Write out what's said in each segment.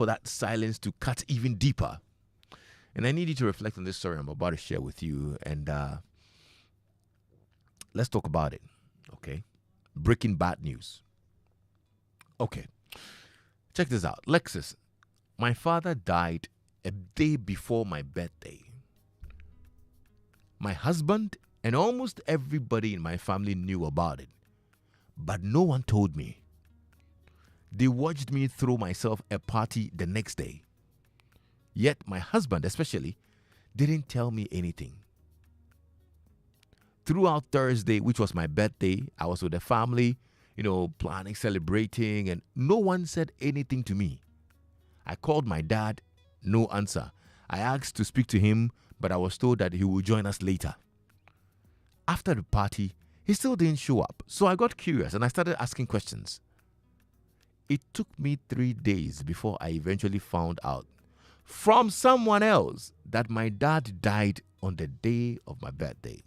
for that silence to cut even deeper. And I need you to reflect on this story I'm about to share with you. And let's talk about it. Okay. Breaking bad news. Okay. Check this out. Lexis, my father died a day before my birthday. My husband and almost everybody in my family knew about it, but no one told me. They watched me throw myself a party the next day. Yet my husband especially didn't tell me anything. Throughout Thursday, which was my birthday, I was with the family, planning, celebrating, and no one said anything to me. I called my dad, no answer. I asked to speak to him, but I was told that he would join us later. After the party, he still didn't show up, so I got curious and I started asking questions. It took me 3 days before I eventually found out from someone else that my dad died on the day of my birthday.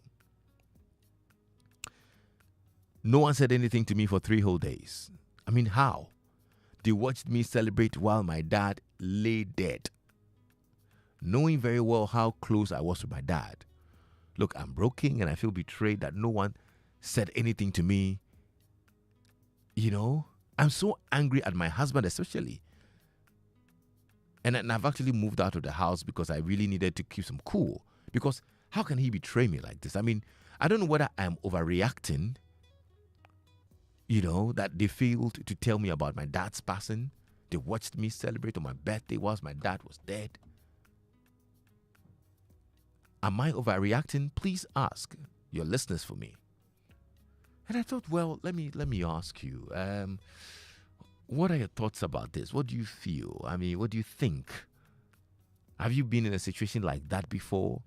No one said anything to me for 3 whole days. I mean, how? They watched me celebrate while my dad lay dead, knowing very well how close I was with my dad. Look, I'm broken and I feel betrayed that no one said anything to me. I'm so angry at my husband especially. And I've actually moved out of the house because I really needed to keep some cool. Because how can he betray me like this? I mean, I don't know whether I'm overreacting, that they failed to tell me about my dad's passing. They watched me celebrate on my birthday whilst my dad was dead. Am I overreacting? Please ask your listeners for me. And I thought, well, let me ask you, what are your thoughts about this? What do you feel? I mean, what do you think? Have you been in a situation like that before,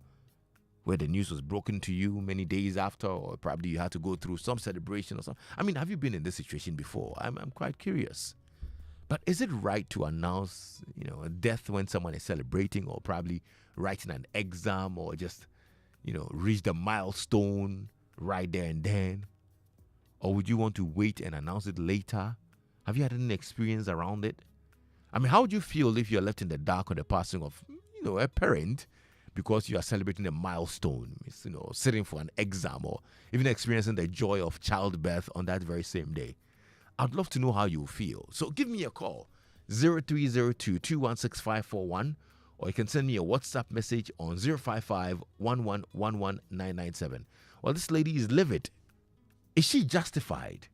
where the news was broken to you many days after, or probably you had to go through some celebration or something? I mean, have you been in this situation before? I'm quite curious. But is it right to announce, a death when someone is celebrating, or probably writing an exam, or just, reach the milestone right there and then? Or would you want to wait and announce it later? Have you had any experience around it? I mean, how would you feel if you're left in the dark on the passing of, a parent, because you are celebrating a milestone, sitting for an exam, or even experiencing the joy of childbirth on that very same day? I'd love to know how you feel. So give me a call, 0302-216-541, or you can send me a WhatsApp message on 055-1111-997. Well, this lady is livid. Is she justified?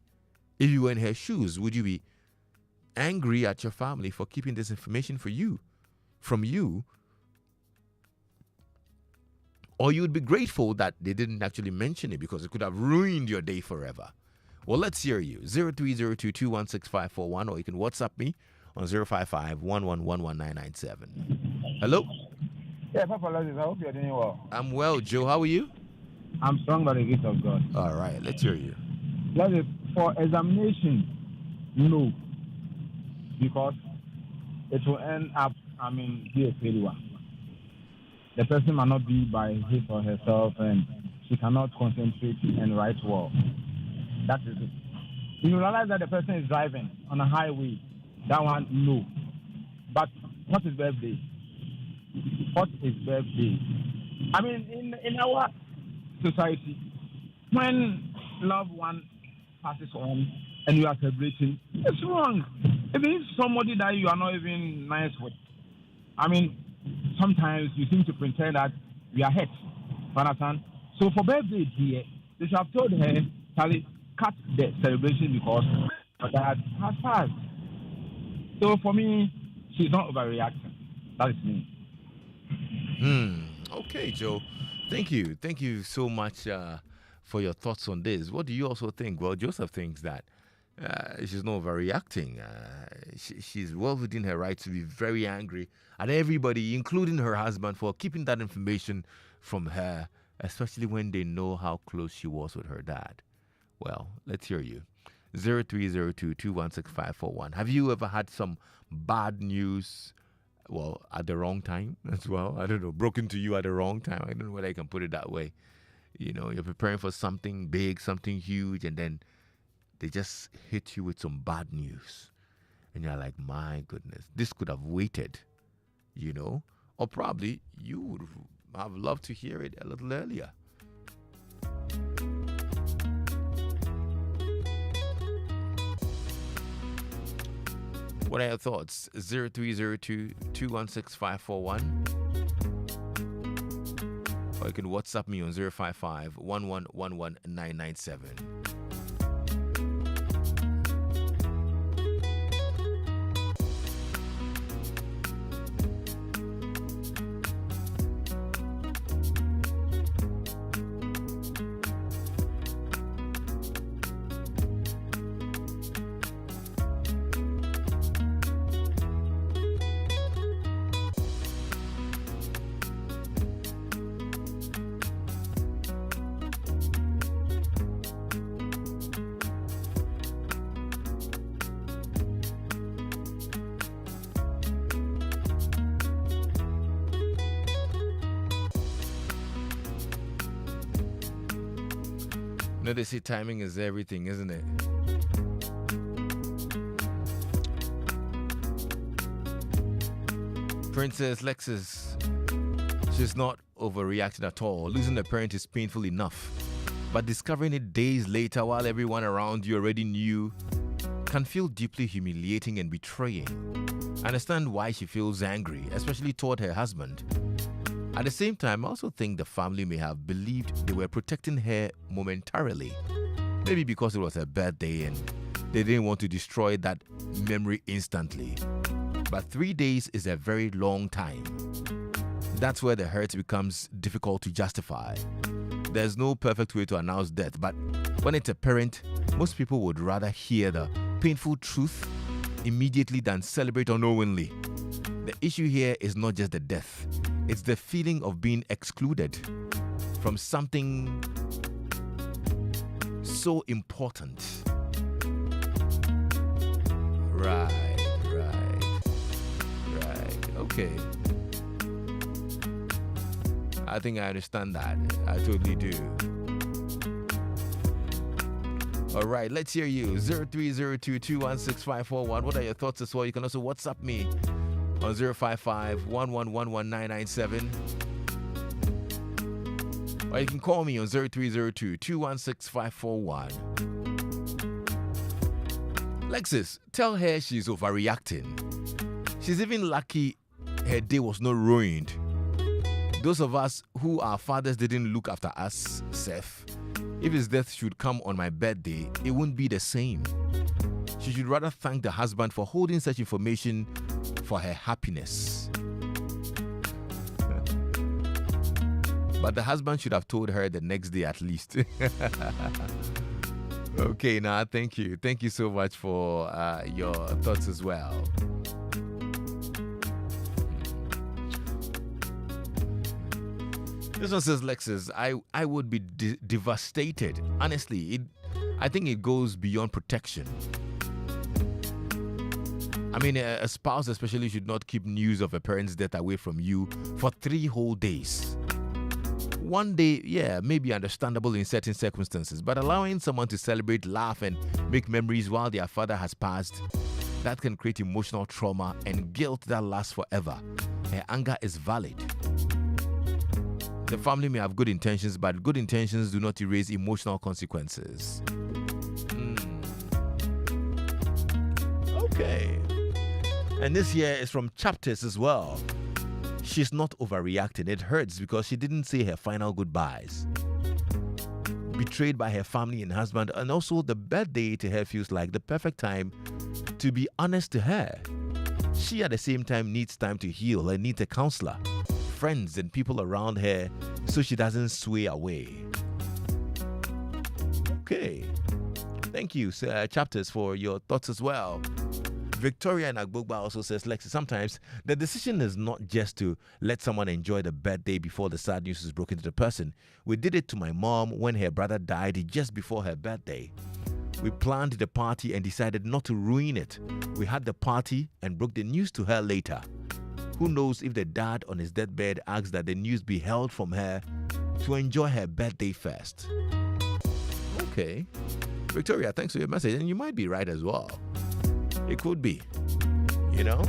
If you were in her shoes, would you be angry at your family for keeping this information from you? Or you would be grateful that they didn't actually mention it because it could have ruined your day forever. Well, let's hear you. 0302-216-541, or you can WhatsApp me on 055-1111-997. Hello? Yeah, Papa Lexis, I hope you're doing well. I'm well, Joe. How are you? I'm strong by the grace of God. All right, let's hear you. Lexis, for examination, no. Because it will end up, be a failure. The person might not be by his or herself, and she cannot concentrate and write well. That is it. If you realize that the person is driving on a highway, that one, no. But what is birthday? What is birthday? In our society, when loved one passes on and you are celebrating, it's wrong. Even if somebody that you are not even nice with, sometimes you seem to pretend that we are hurt. You understand? So for birthday here, they should have told her, Charlie, cut the celebration because her dad has passed. So for me, she's not overreacting. That is me. Okay, Joe. Thank you. Thank you so much for your thoughts on this. What do you also think? Well, Joseph thinks that she's not overreacting. She's well within her right to be very angry at everybody, including her husband, for keeping that information from her, especially when they know how close she was with her dad. Well, let's hear you. 0302-216-541. Have you ever had some bad news, at the wrong time as well? I don't know, broken to you at the wrong time. I don't know whether I can put it that way. You're preparing for something big, something huge, and then they just hit you with some bad news. And you're like, my goodness, this could have waited, or probably you would have loved to hear it a little earlier. What are your thoughts? 0302-216-541. Or you can WhatsApp me on 055-1111-997. They say timing is everything, isn't it? Princess Lexis, she's not overreacting at all. Losing a parent is painful enough, but discovering it days later while everyone around you already knew can feel deeply humiliating and betraying. I understand why she feels angry, especially toward her husband. At the same time, I also think the family may have believed they were protecting her momentarily. Maybe because it was her birthday and they didn't want to destroy that memory instantly. But 3 days is a very long time. That's where the hurt becomes difficult to justify. There's no perfect way to announce death, but when it's a parent, most people would rather hear the painful truth immediately than celebrate unknowingly. The issue here is not just the death. It's the feeling of being excluded from something so important. Right. Okay. I think I understand that. I totally do. All right, let's hear you. 0302-216-541. What are your thoughts as well? You can also WhatsApp me on 055-1111-997. Or you can call me on 0302-216-541. Lexis, tell her she's overreacting. She's even lucky her day was not ruined. Those of us who our fathers didn't look after us, Seth, if his death should come on my birthday, it wouldn't be the same. She should rather thank the husband for holding such information for her happiness. But the husband should have told her the next day at least. Okay, now thank you. Thank you so much for your thoughts as well. This one says, Lexis, I would be devastated. Honestly, I think it goes beyond protection. I mean, a spouse especially should not keep news of a parent's death away from you for 3 whole days. One day, yeah, may be understandable in certain circumstances, but allowing someone to celebrate, laugh, and make memories while their father has passed, that can create emotional trauma and guilt that lasts forever. Her anger is valid. The family may have good intentions, but good intentions do not erase emotional consequences. Okay. And this here is from Chapters as well. She's not overreacting. It hurts because she didn't say her final goodbyes. Betrayed by her family and husband, and also the birthday to her feels like the perfect time to be honest to her. She at the same time needs time to heal and needs a counselor, friends and people around her so she doesn't sway away. Okay. Thank you, Chapters, for your thoughts as well. Victoria in Agbogba also says, Lexi, sometimes the decision is not just to let someone enjoy the birthday before the sad news is broken to the person. We did it to my mom when her brother died just before her birthday. We planned the party and decided not to ruin it. We had the party and broke the news to her later. Who knows if the dad on his deathbed asked that the news be held from her to enjoy her birthday first. Okay. Victoria, thanks for your message. And you might be right as well. It could be. you know?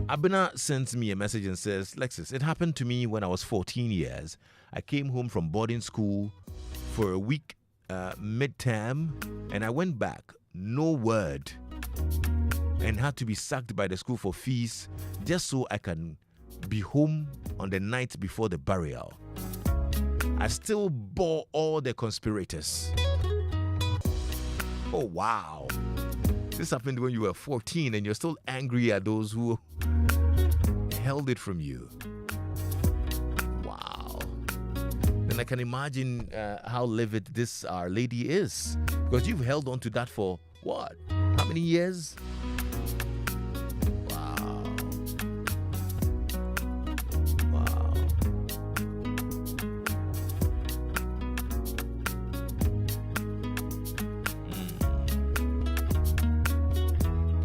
Abena sends me a message and says, Lexis, it happened to me when I was 14 years. I came home from boarding school for a week midterm, and I went back, no word, and had to be sacked by the school for fees just so I can be home on the night before the burial. I still bore all the conspirators. Oh, wow. This happened when you were 14 and you're still angry at those who held it from you. Wow. Then I can imagine how livid this Our Lady is. Because you've held on to that for what? How many years? Wow. Wow.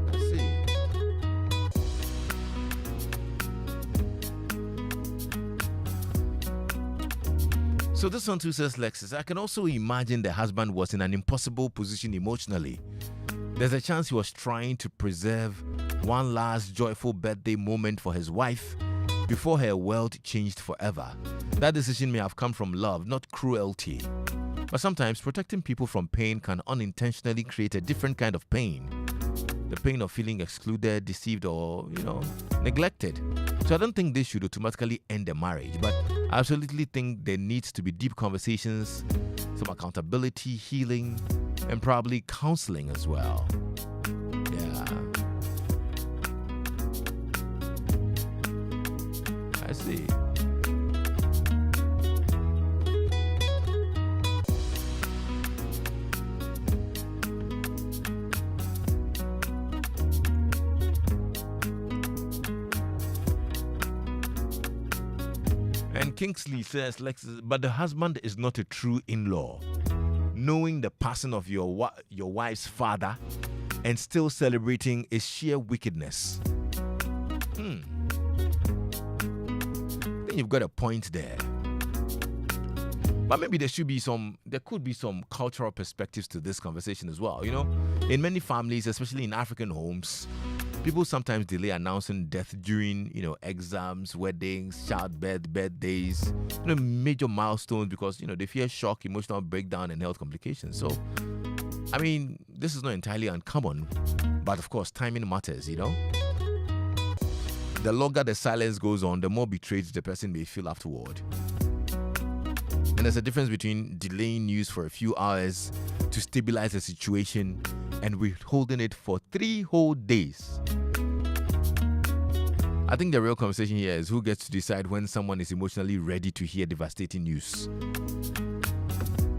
I see. So this one too says, Lexis, I can also imagine the husband was in an impossible position emotionally. There's a chance he was trying to preserve one last joyful birthday moment for his wife before her world changed forever. That decision may have come from love, not cruelty. But sometimes protecting people from pain can unintentionally create a different kind of pain. The pain of feeling excluded, deceived, or, neglected. So I don't think this should automatically end the marriage, but I absolutely think there needs to be deep conversations, some accountability, healing, and probably counseling as well. Yeah. I see. And Kingsley says, Lexis, but the husband is not a true in-law. Knowing the passing of your wife's father and still celebrating is sheer wickedness. I think you've got a point there. But maybe there could be some cultural perspectives to this conversation as well. In many families, especially in African homes, people sometimes delay announcing death during, exams, weddings, childbirth, birthdays, major milestones because, they fear shock, emotional breakdown, and health complications. So, this is not entirely uncommon, but of course, timing matters, The longer the silence goes on, the more betrayed the person may feel afterward. And there's a difference between delaying news for a few hours to stabilize the situation and withholding it for 3 whole days. I think the real conversation here is who gets to decide when someone is emotionally ready to hear devastating news.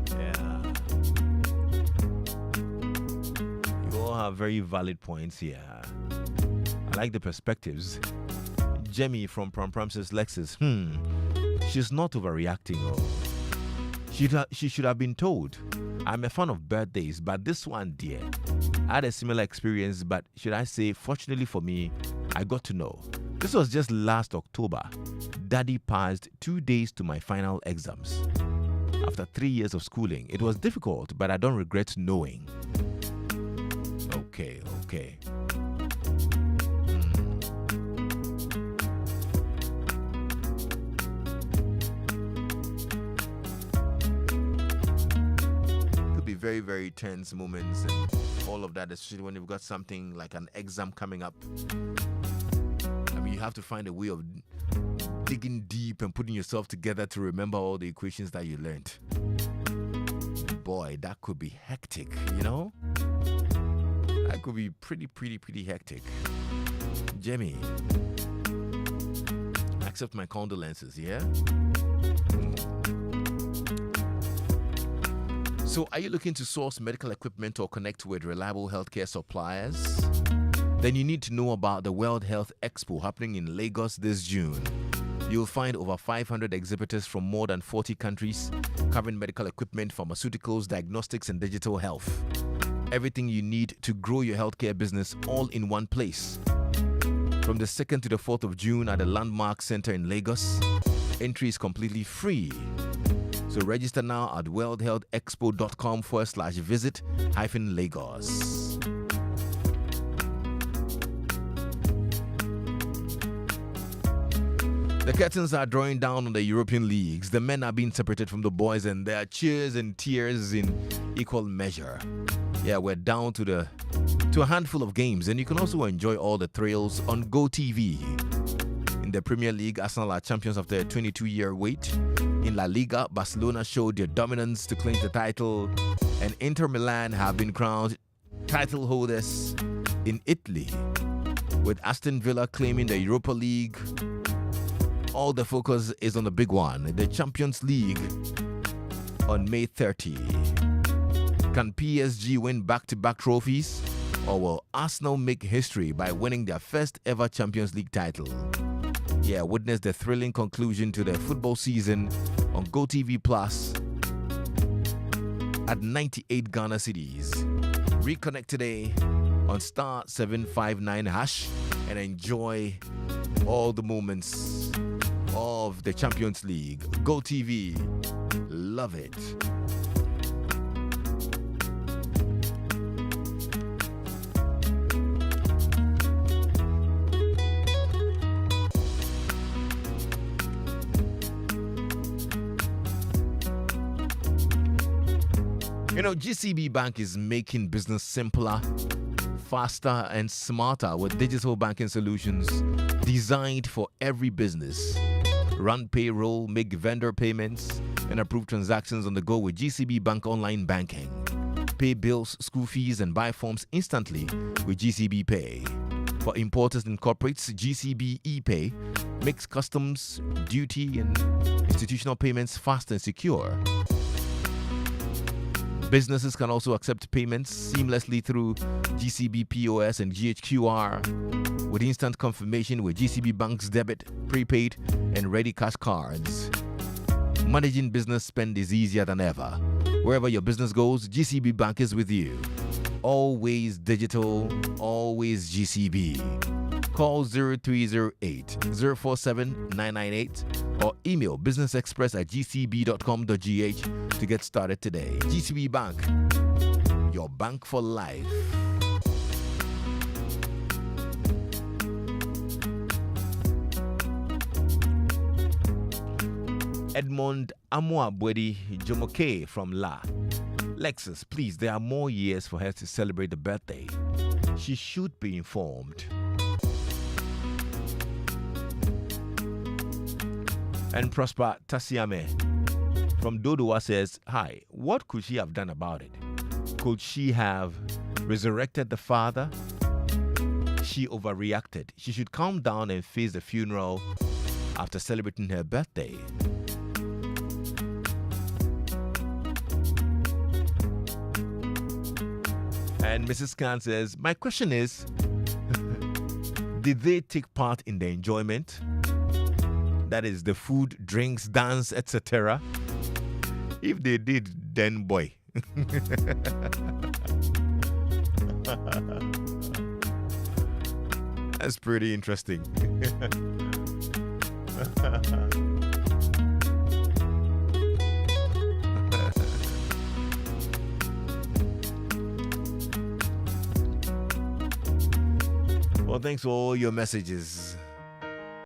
Yeah. You all have very valid points here. I like the perspectives. Jemmy from Prom says, Lexis, she's not overreacting. She should have been told. I'm a fan of birthdays, but this one, dear, I had a similar experience, but should I say, fortunately for me, I got to know. This was just last October. Daddy passed 2 days to my final exams. After 3 years of schooling, it was difficult, but I don't regret knowing. Okay. Very, very tense moments and all of that, especially when you've got something like an exam coming up. You have to find a way of digging deep and putting yourself together to remember all the equations that you learned. Boy, that could be hectic, That could be pretty hectic. Jemmy, accept my condolences, yeah? So, are you looking to source medical equipment or connect with reliable healthcare suppliers? Then you need to know about the World Health Expo happening in Lagos this June. You'll find over 500 exhibitors from more than 40 countries covering medical equipment, pharmaceuticals, diagnostics, and digital health. Everything you need to grow your healthcare business all in one place. From the 2nd to the 4th of June at the Landmark Center in Lagos, entry is completely free. So register now at worldhealthexpo.com/visit-Lagos. The curtains are drawing down on the European leagues. The men are being separated from the boys, and there are cheers and tears in equal measure. Yeah, we're down to a handful of games, and you can also enjoy all the thrills on GoTV. In the Premier League, Arsenal are champions after a 22-year wait. In La Liga, Barcelona showed their dominance to clinch the title, and Inter Milan have been crowned title holders in Italy, with Aston Villa claiming the Europa League. All the focus is on the big one, the Champions League, on May 30. Can PSG win back-to-back trophies, or will Arsenal make history by winning their first ever Champions League title? Yeah, witness the thrilling conclusion to the football season on GoTV Plus at 98 Ghana cedis. Reconnect today on star 759 hash and enjoy all the moments of the Champions League. GoTV, love it. You know, GCB Bank is making business simpler, faster, and smarter with digital banking solutions designed for every business. Run payroll, make vendor payments, and approve transactions on the go with GCB Bank Online Banking. Pay bills, school fees, and buy forms instantly with GCB Pay. For importers and corporates, GCB ePay makes customs, duty, and institutional payments fast and secure. Businesses can also accept payments seamlessly through GCB POS and GHQR with instant confirmation with GCB Bank's debit, prepaid, and ready cash cards. Managing business spend is easier than ever. Wherever your business goes, GCB Bank is with you. Always digital, always GCB. Call 0308 047 998 or email businessexpress@gcb.com.gh to get started today. GCB Bank, your bank for life. Edmond Amuabwedi Jomoke from La. Lexis, please, there are more years for her to celebrate the birthday. She should be informed. And Prosper Tasiame from Dodowa says, hi, what could she have done about it? Could she have resurrected the father? She overreacted. She should calm down and face the funeral after celebrating her birthday. And Mrs. Khan says, my question is, did they take part in the enjoyment? That is the food, drinks, dance, etc. If they did, then boy. That's pretty interesting. Well, thanks for all your messages.